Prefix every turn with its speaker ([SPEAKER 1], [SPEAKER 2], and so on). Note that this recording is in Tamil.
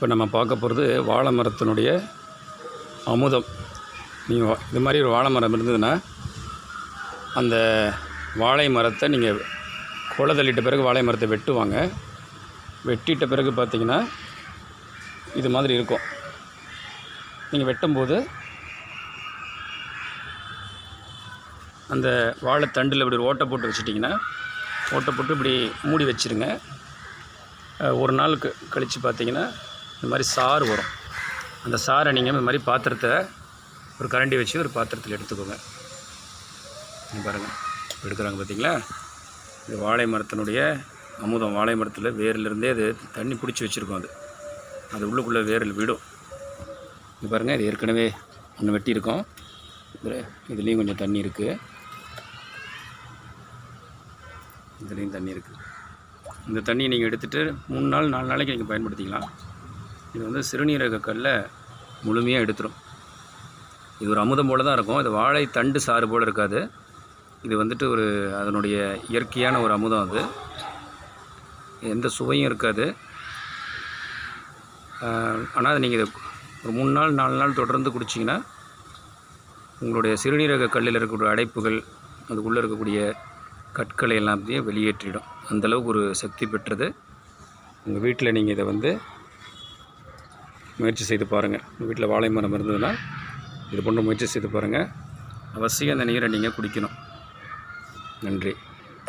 [SPEAKER 1] இப்போ நம்ம பார்க்க போகிறது வாழை மரத்தினுடைய அமுதம். நீங்கள் இது மாதிரி ஒரு வாழை மரம் இருந்ததுன்னா அந்த வாழை மரத்தை நீங்கள் கொலை தள்ளிட்ட பிறகு வாழை மரத்தை வெட்டுவாங்க. வெட்டிட்ட பிறகு பார்த்திங்கன்னா இது மாதிரி இருக்கும். நீங்கள் வெட்டும்போது அந்த வாழைத்தண்டில் இப்படி ஓட்டை போட்டு வச்சிட்டிங்கன்னா, ஓட்டை போட்டு இப்படி மூடி வச்சுருங்க. ஒரு நாளுக்கு கழித்து பார்த்திங்கன்னா இந்த மாதிரி சாறு வரும். அந்த சாறை நீங்கள் இந்த மாதிரி பாத்திரத்தை ஒரு கரண்டி வச்சு ஒரு பாத்திரத்தில் எடுத்துக்கோங்க. பாருங்கள் எடுக்கிறாங்க பார்த்திங்களா. இது வாழை மரத்தினுடைய அமுதம். வாழை மரத்தில் வேரிலிருந்தே அது தண்ணி பிடிச்சி வச்சுருக்கோம். அது உள்ளுக்குள்ளே வேரில் விடும். இது பாருங்கள், இது ஏற்கனவே ஒன்று வெட்டியிருக்கோம். இதுலேயும் கொஞ்சம் தண்ணி இருக்குது, இதுலேயும் தண்ணி இருக்குது. இந்த தண்ணியை நீங்கள் எடுத்துகிட்டு 3 நாள் 4 நாளைக்கு நீங்கள் பயன்படுத்திக்கலாம். இது வந்து சிறுநீரக கல்லை முழுமையாக எடுத்துடும். இது ஒரு அமுதம் போல் தான் இருக்கும். இது வாழை தண்டு சாறு போல் இருக்காது. இது வந்துட்டு ஒரு அதனுடைய இயற்கையான ஒரு அமுதம். அது எந்த சுவையும் இருக்காது. ஆனால் அது நீங்கள் ஒரு 3 நாள் 4 நாள் தொடர்ந்து குடிச்சிங்கன்னா உங்களுடைய சிறுநீரக கல்லில் இருக்கக்கூடிய அடைப்புகள், அதுக்குள்ளே இருக்கக்கூடிய கற்களை எல்லாத்தையும் வெளியேற்றிடும். அந்தளவுக்கு ஒரு சக்தி பெற்றது. உங்கள் வீட்டில் நீங்கள் இதை வந்து முயற்சி செய்து பாருங்கள். உங்கள் வீட்டில் வாழை மரம் இருந்ததுன்னா இது போன்ற முயற்சி செய்து பாருங்கள். அவசியம் அந்த நீரை நீங்கள் குடிக்கணும். நன்றி.